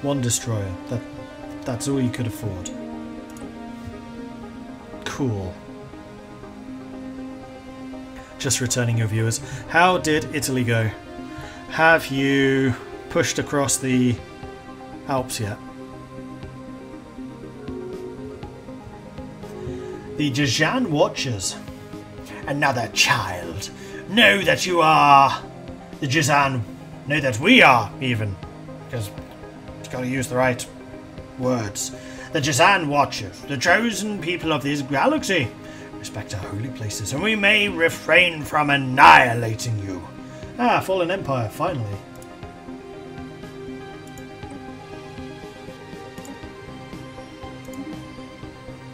One destroyer. That's all you could afford. Cool. Just returning your viewers. How did Italy go? Have you pushed across the Alps yet? The Jajan Watchers. Another child. Know that you are. The Jazan. Know that we are, even. Because you've got to use the right words. The Jazan Watchers. The chosen people of this galaxy. Respect our holy places, and we may refrain from annihilating you. Ah, Fallen Empire, finally.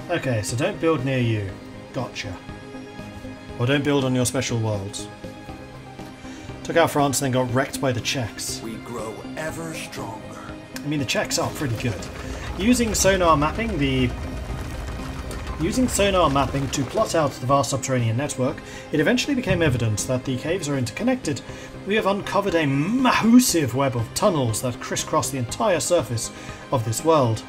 Okay, so don't build near you. Gotcha. Or don't build on your special worlds. Took out France and then got wrecked by the Czechs. We grow ever stronger. I mean, the Czechs are pretty good. Using sonar mapping to plot out the vast subterranean network, it eventually became evident that the caves are interconnected. We have uncovered a massive web of tunnels that crisscross the entire surface of this world.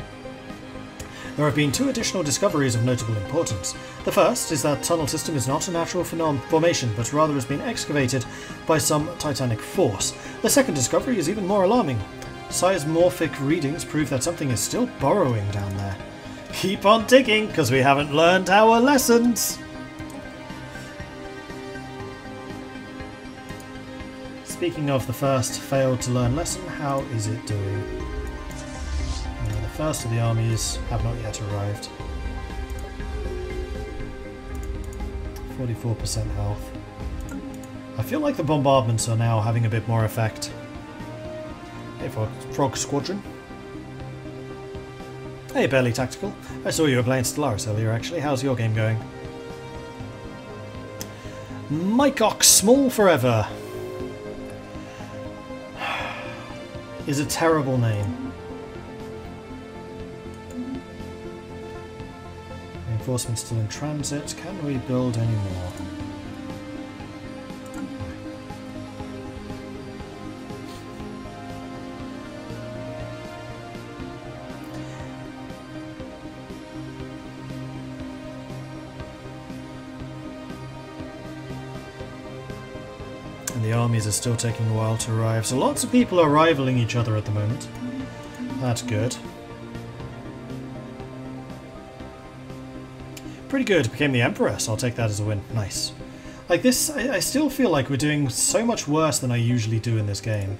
There have been two additional discoveries of notable importance. The first is that tunnel system is not a natural formation, but rather has been excavated by some titanic force. The second discovery is even more alarming. Seismorphic readings prove that something is still burrowing down there. Keep on digging, because we haven't learned our lessons! Speaking of the first failed to learn lesson, how is it doing? The first of the armies have not yet arrived. 44% health. I feel like the bombardments are now having a bit more effect. Hey, Frog Squadron. Hey, Barely Tactical. I saw you were playing Stellaris earlier, actually. How's your game going? Mycock Small Forever is a terrible name. Reinforcements still in transit. Can we build any more? And the armies are still taking a while to arrive, so lots of people are rivaling each other at the moment. That's good. Pretty good, became the Emperor, so I'll take that as a win. Nice. Like this, I still feel like we're doing so much worse than I usually do in this game.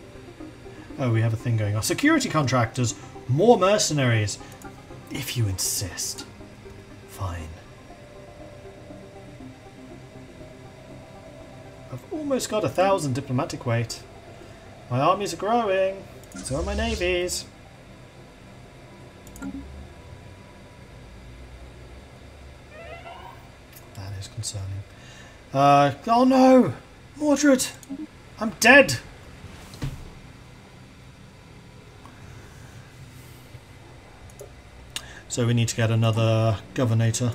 Oh, we have a thing going on. Security contractors, more mercenaries. If you insist. Fine. I've almost got 1,000 diplomatic weight. My armies are growing. So are my navies. That is concerning. Oh no! Mordred! I'm dead! So we need to get another governator.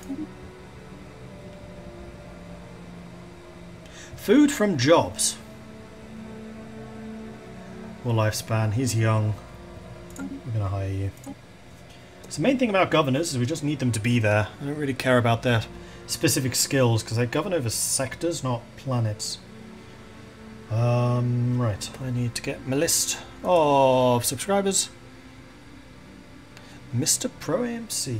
Food from jobs. More lifespan. He's young. We're going to hire you. So the main thing about governors is we just need them to be there. I don't really care about their specific skills because they govern over sectors, not planets. Right. I need to get my list of subscribers. Mr. Pro AMC.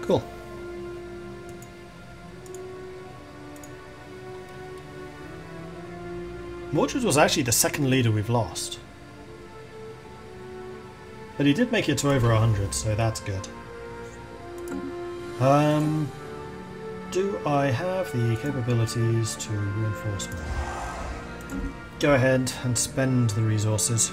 Cool. Mordred was actually the second leader we've lost. But he did make it to over 100, so that's good. Do I have the capabilities to reinforce more? Go ahead and spend the resources.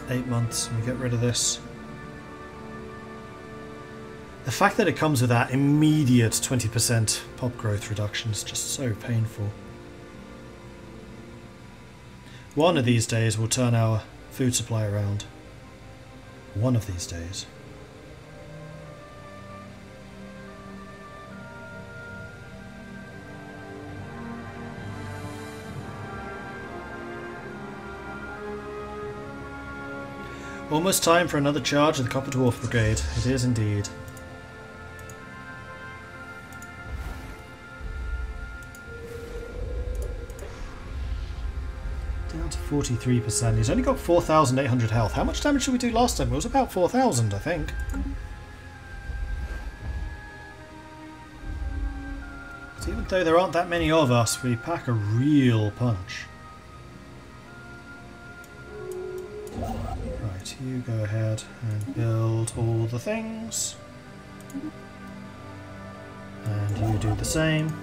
$8 months, and we get rid of this. The fact that it comes with that immediate 20% pop growth reduction is just so painful. One of these days we'll turn our food supply around. One of these days. Almost time for another charge of the Copper Dwarf Brigade. It is indeed. Down to 43%. He's only got 4,800 health. How much damage did we do last time? It was about 4,000, I think. But even though there aren't that many of us, we pack a real punch. Right, you go ahead and build all the things. And you do the same.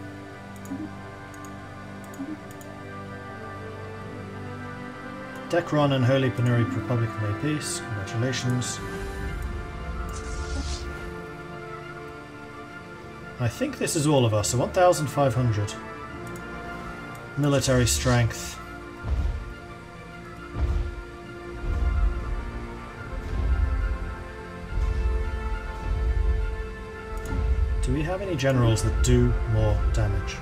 Decron and Holy Penuri Republic have made peace. Congratulations. I think this is all of us, so 1,500. Military strength. Do we have any generals that do more damage?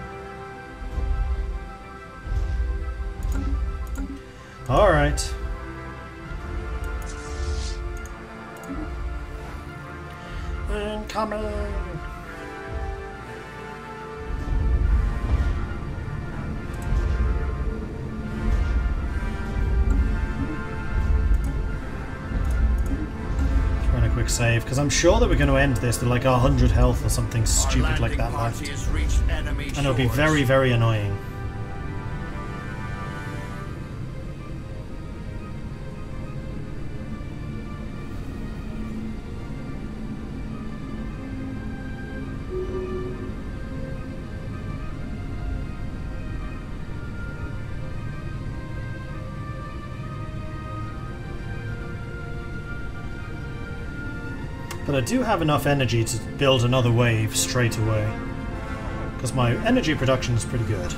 Alright. Incoming! Trying a quick save, because I'm sure that we're going to end this with like 100 health or something stupid like that left. And it'll be very, very annoying. But I do have enough energy to build another wave straight away, because my energy production is pretty good.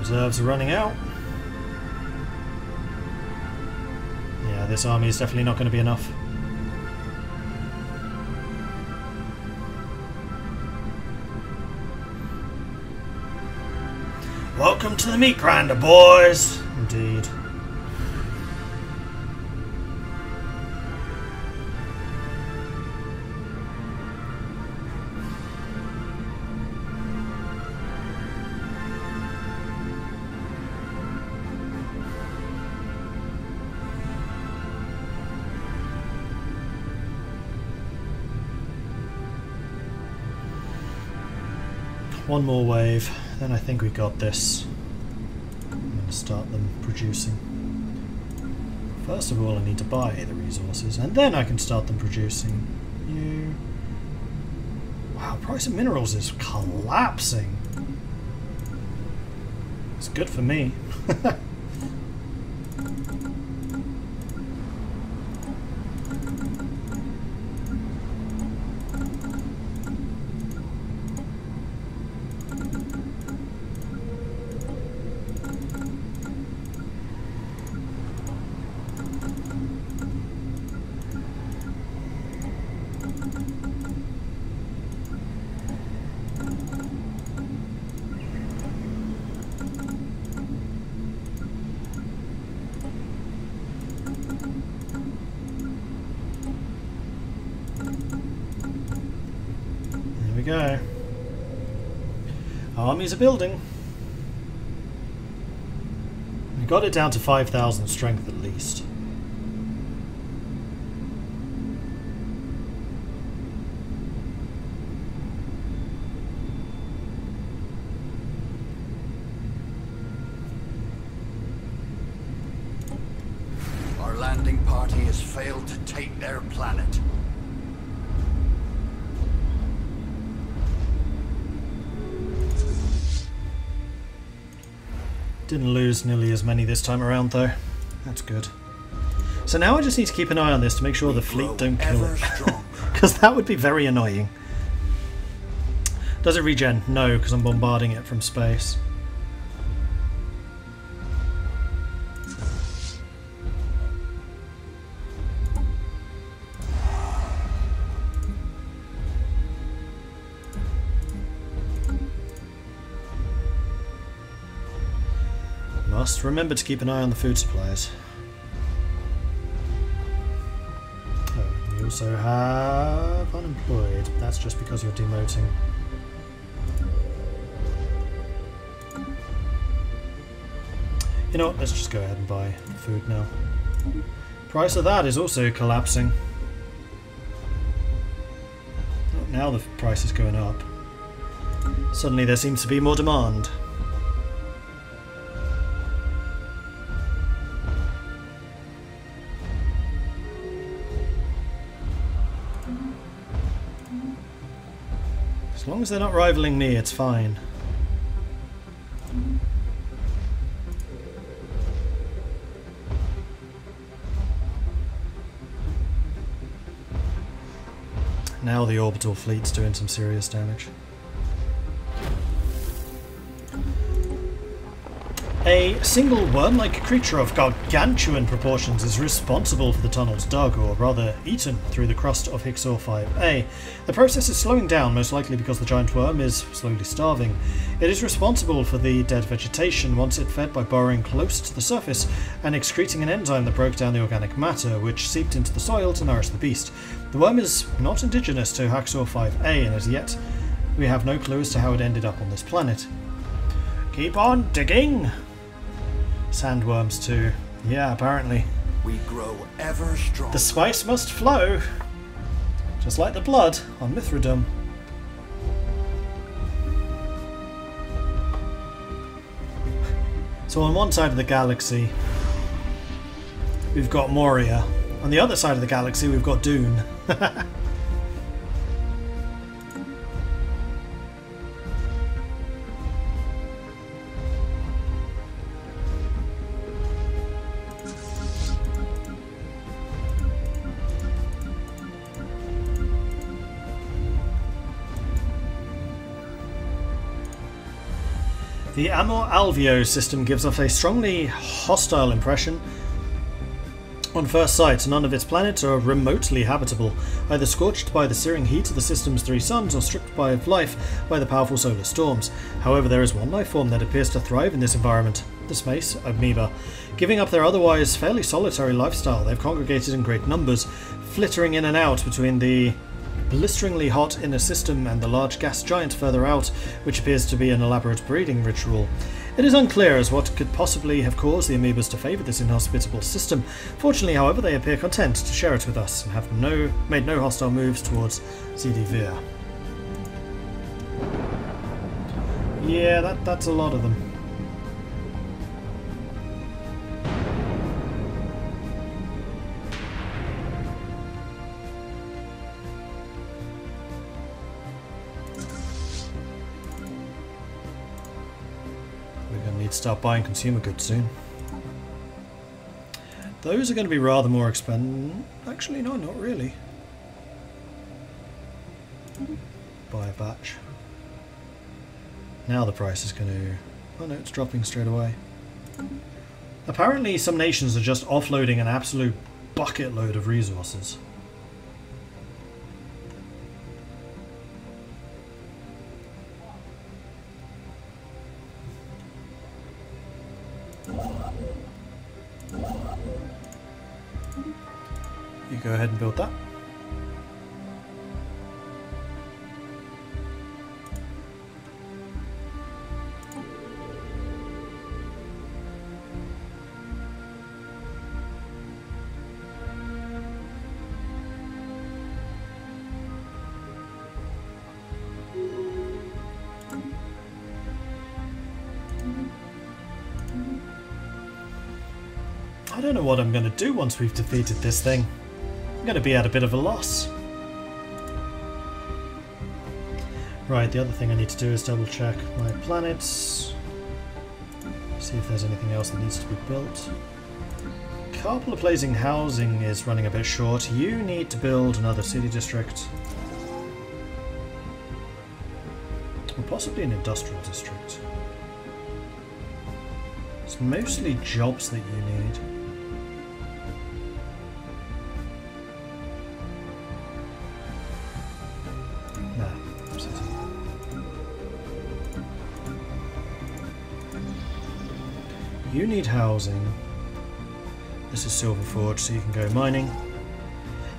Reserves are running out. Yeah, this army is definitely not going to be enough. Welcome to the meat grinder, boys! Indeed. One more wave. Then I think we got this. I'm going to start them producing. First of all, I need to buy the resources, and then I can start them producing. You. Wow, price of minerals is collapsing. It's good for me. Go. Armies are building. We got it down to 5,000 strength at least. Our landing party has failed to take their planet. Didn't lose nearly as many this time around though. That's good. So now I just need to keep an eye on this to make sure the fleet don't kill it. Because that would be very annoying. Does it regen? No, because I'm bombarding it from space. Must remember to keep an eye on the food supplies. Oh, you also have unemployed. That's just because you're demoting. You know what, let's just go ahead and buy food now. Price of that is also collapsing. Oh, now the price is going up. Suddenly there seems to be more demand. As long as they're not rivaling me, it's fine. Now the orbital fleet's doing some serious damage. A single worm-like creature of gargantuan proportions is responsible for the tunnels dug, or rather eaten, through the crust of Hixor 5A. The process is slowing down, most likely because the giant worm is slowly starving. It is responsible for the dead vegetation once it fed by burrowing close to the surface and excreting an enzyme that broke down the organic matter, which seeped into the soil to nourish the beast. The worm is not indigenous to Hixor 5A, and as yet we have no clue as to how it ended up on this planet. Keep on digging! Sandworms too. Yeah, apparently. We grow ever stronger. The spice must flow, just like the blood on Mithridum. So on one side of the galaxy, we've got Moria. On the other side of the galaxy, we've got Dune. The Amor Alveo system gives off a strongly hostile impression. On first sight, none of its planets are remotely habitable, either scorched by the searing heat of the system's 3 suns or stripped of life by the powerful solar storms. However, there is one life form that appears to thrive in this environment, the space amoeba. Giving up their otherwise fairly solitary lifestyle, they've congregated in great numbers, flittering in and out between the blisteringly hot inner system and the large gas giant further out, which appears to be an elaborate breeding ritual. It is unclear as what could possibly have caused the amoebas to favour this inhospitable system. Fortunately, however, they appear content to share it with us and have made no hostile moves towards Zedivir. Yeah, that's a lot of them. Start buying consumer goods soon. Those are going to be rather more expensive. Actually, no, not really. Buy a batch. Now the price is going to... Oh no, it's dropping straight away. Apparently some nations are just offloading an absolute bucket load of resources. You go ahead and build that. I don't know what I'm going to do once we've defeated this thing. I'm going to be at a bit of a loss. Right, the other thing I need to do is double check my planets. See if there's anything else that needs to be built. Carpolar Blazing housing is running a bit short. You need to build another city district. Or possibly an industrial district. It's mostly jobs that you need. You need housing. This is Silver Forge, so you can go mining.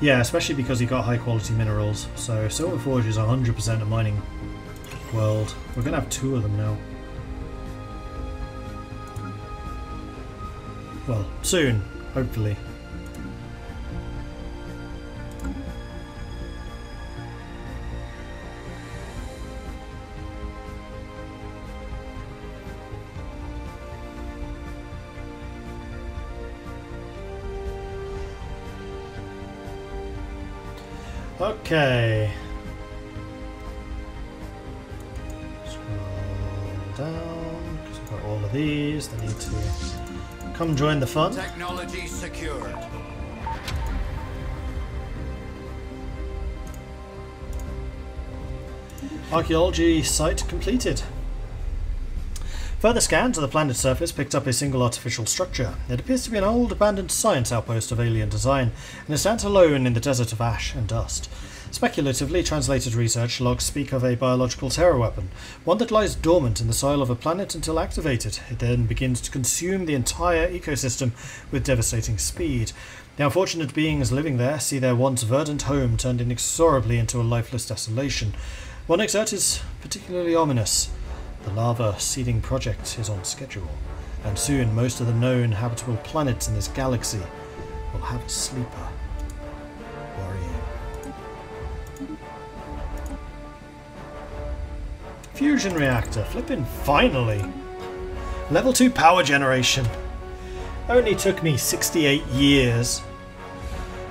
Yeah, especially because you got high quality minerals. So Silver Forge is 100% a mining world. We're going to have 2 of them now. Well, soon, hopefully. Okay. Scroll down, because we've got all of these. They need to come join the fun. Technology secured. Archaeology site completed. Further scans of the planet's surface picked up a single artificial structure. It appears to be an old abandoned science outpost of alien design, and it stands alone in the desert of ash and dust. Speculatively translated research logs speak of a biological terror weapon, one that lies dormant in the soil of a planet until activated. It then begins to consume the entire ecosystem with devastating speed. The unfortunate beings living there see their once verdant home turned inexorably into a lifeless desolation. One excerpt is particularly ominous. The lava seeding project is on schedule, and soon most of the known habitable planets in this galaxy will have a sleeper. Worrying. Fusion reactor, flippin' finally! Level 2 power generation. Only took me 68 years.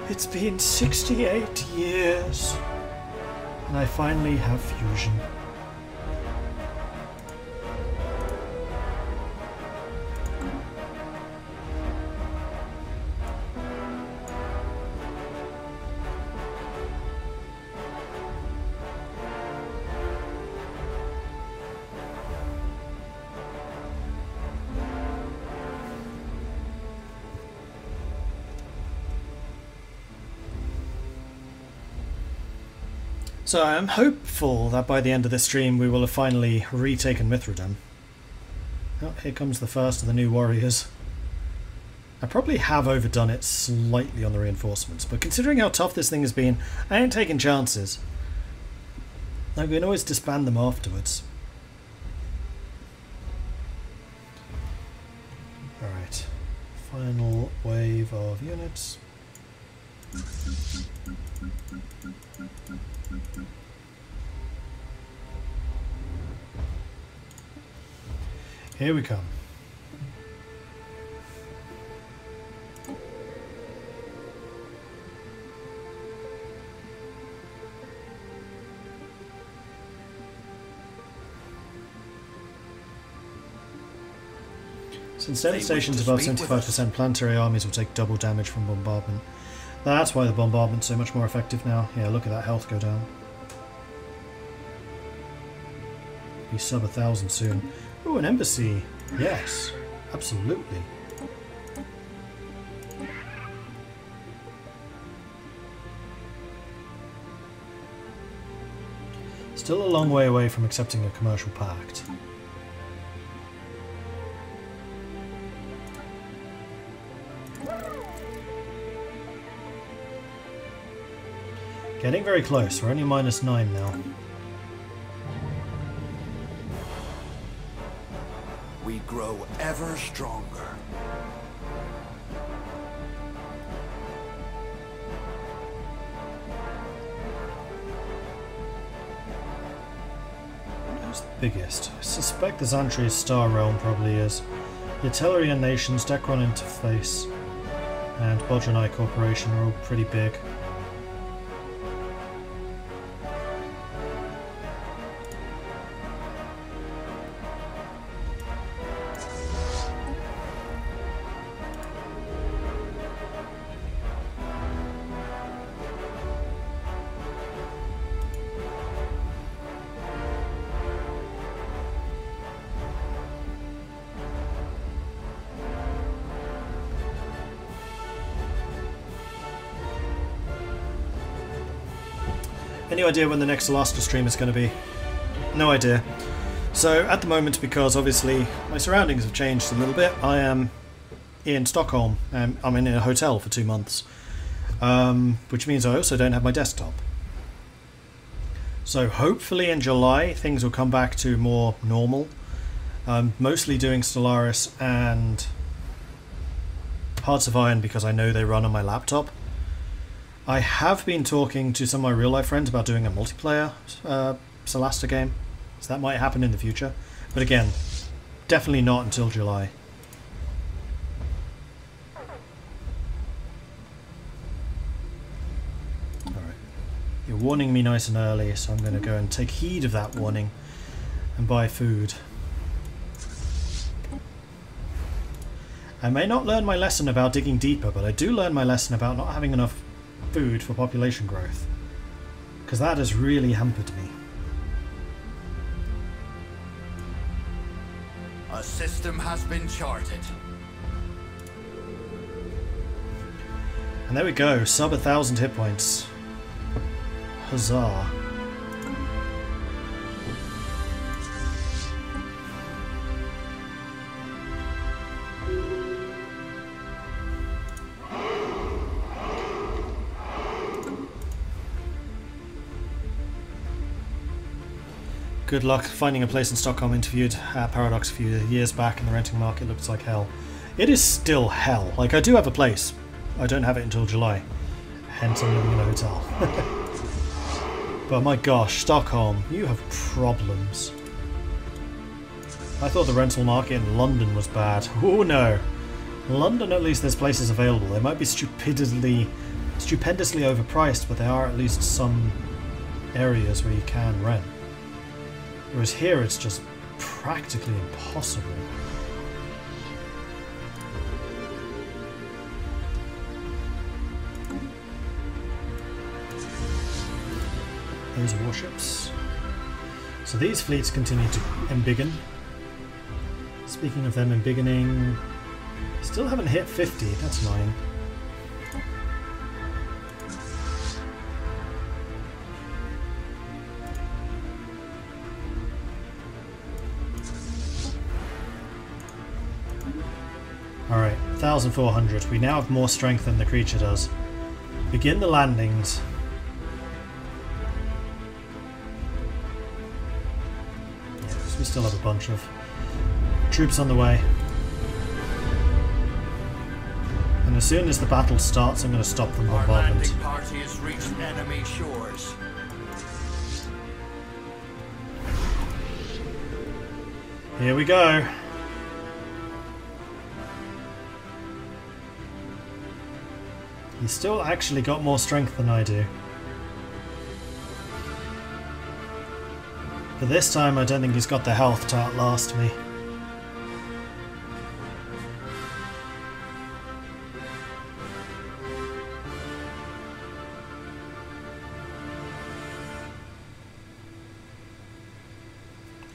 It's been 68 years. And I finally have fusion. So I'm hopeful that by the end of this stream we will have finally retaken Mithridam. Oh, here comes the first of the new warriors. I probably have overdone it slightly on the reinforcements, but considering how tough this thing has been, I ain't taking chances. I can always disband them afterwards. Alright, final wave of units. Here we come. Since devastations above 75%, planetary armies will take double damage from bombardment. That's why the bombardment's so much more effective now. Yeah, look at that health go down. Be sub 1,000 soon. Oh, an embassy. Yes, absolutely. Still a long way away from accepting a commercial pact. Getting very close. We're only -9 now. We grow ever stronger. Who's the biggest? I suspect the Xantri's Star Realm probably is. The Tellurian Nations, Decron Interface, and Bodranai Corporation are all pretty big. Any idea when the next Alaska stream is going to be? No idea. So at the moment, because obviously my surroundings have changed a little bit, I am in Stockholm. I'm in a hotel for 2 months, which means I also don't have my desktop. So hopefully in July things will come back to more normal. I'm mostly doing Stellaris and Hearts of Iron because I know they run on my laptop. I have been talking to some of my real life friends about doing a multiplayer Solasta game, so that might happen in the future. But again, definitely not until July. Alright, you're warning me nice and early, so I'm going to go and take heed of that warning and buy food. I may not learn my lesson about digging deeper, but I do learn my lesson about not having enough food for population growth, because that has really hampered me. A system has been charted. And there we go, sub 1,000 hit points. Huzzah. Good luck finding a place in Stockholm. Interviewed at Paradox a few years back and the renting market looks like hell. It is still hell. Like, I do have a place. I don't have it until July. Hence I'm living in a hotel. But my gosh, Stockholm, you have problems. I thought the rental market in London was bad. Oh no. London, at least there's places available. They might be stupendously overpriced, but there are at least some areas where you can rent. Whereas here it's just practically impossible. Those warships. So these fleets continue to embiggen. Speaking of them embiggening, still haven't hit 50, that's annoying. Alright, 1,400. We now have more strength than the creature does. Begin the landings. Yes, we still have a bunch of troops on the way. And as soon as the battle starts, I'm going to stop the bombardment. Our landing party has reached enemy shores. Here we go. He's still actually got more strength than I do. But this time I don't think he's got the health to outlast me.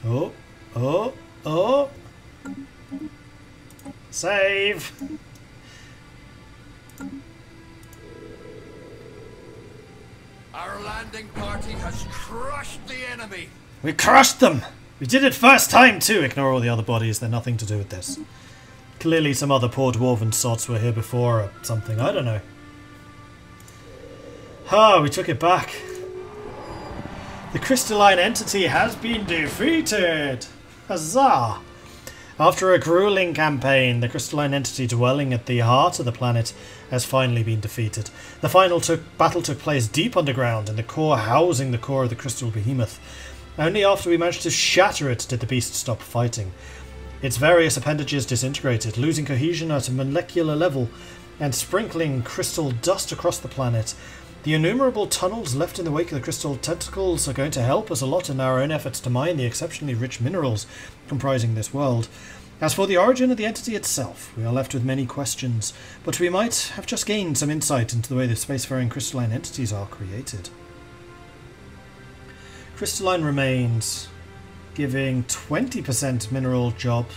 Oh, oh, oh! Save! Our landing party has crushed the enemy. We crushed them! We did it first time too! Ignore all the other bodies, they're nothing to do with this. Clearly some other poor dwarven sots were here before or something, I don't know. Ah, we took it back. The crystalline entity has been defeated! Huzzah! After a grueling campaign, the crystalline entity dwelling at the heart of the planet has finally been defeated. The final battle took place deep underground in the core housing the core of the crystal behemoth. Only after we managed to shatter it did the beast stop fighting. Its various appendages disintegrated, losing cohesion at a molecular level and sprinkling crystal dust across the planet. The innumerable tunnels left in the wake of the crystal tentacles are going to help us a lot in our own efforts to mine the exceptionally rich minerals comprising this world. As for the origin of the entity itself, we are left with many questions, but we might have just gained some insight into the way the spacefaring crystalline entities are created. Crystalline remains, giving 20% mineral job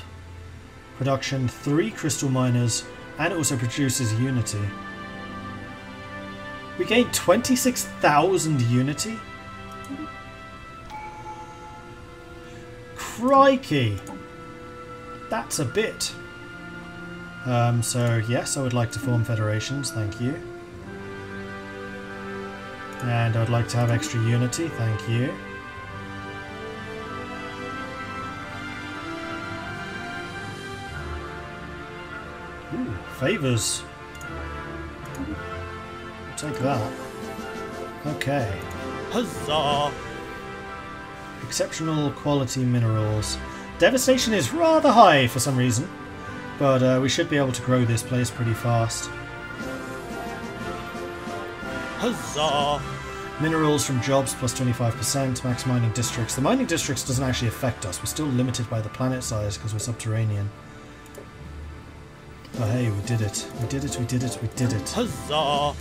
production, 3 crystal miners, and it also produces unity. We gained 26,000 unity Crikey! That's a bit. So yes, I would like to form federations, thank you. And I'd like to have extra unity, thank you. Ooh, favours. Take that. Okay. Huzzah! Exceptional quality minerals. Devastation is rather high for some reason, but we should be able to grow this place pretty fast. Huzzah! Minerals from jobs plus 25%, max mining districts. The mining districts doesn't actually affect us, we're still limited by the planet size because we're subterranean. Oh hey, we did it. We did it, we did it, we did it. Huzzah!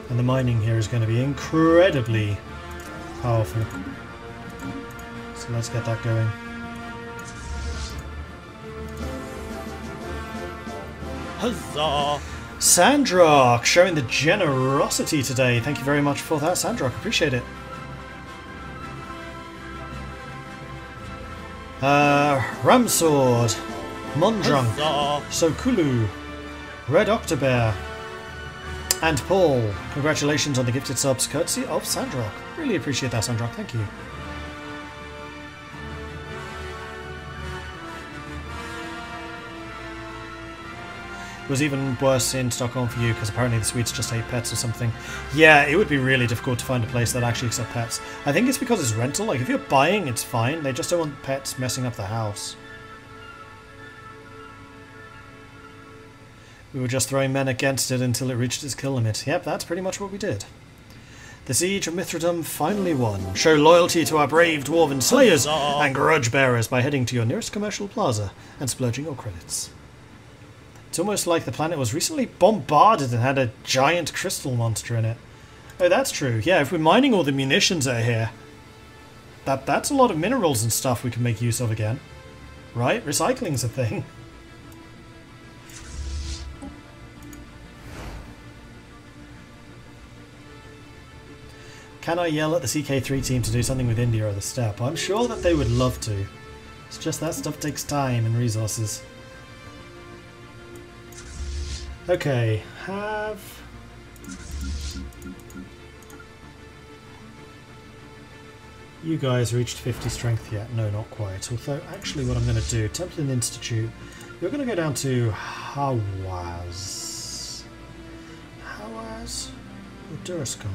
And the mining here is going to be incredibly powerful. So let's get that going. Huzzah! Sandrock showing the generosity today. Thank you very much for that, Sandrock. Appreciate it. Ramsword, Mondrunk, Sokulu, Red Octobear, and Paul. Congratulations on the gifted subs courtesy of Sandrock. Really appreciate that, Sandrock. Thank you. It was even worse in Stockholm for you because apparently the Swedes just hate pets or something. Yeah, it would be really difficult to find a place that actually accepts pets. I think it's because it's rental. Like, if you're buying, it's fine. They just don't want pets messing up the house. We were just throwing men against it until it reached its kill limit. Yep, that's pretty much what we did. The siege of Mithradum finally won. Show loyalty to our brave dwarven slayers and grudge bearers by heading to your nearest commercial plaza and splurging your credits. It's almost like the planet was recently bombarded and had a giant crystal monster in it. Oh, that's true. Yeah, if we're mining all the munitions out here, that's a lot of minerals and stuff we can make use of again. Right? Recycling's a thing. Can I yell at the CK3 team to do something with India or the steppe? I'm sure that they would love to. It's just that stuff takes time and resources. Okay, have... You guys reached 50 strength yet? No, not quite. Although, actually what I'm going to do, Templin Institute, you're going to go down to Hawaz. Hawaz? Or Durascon?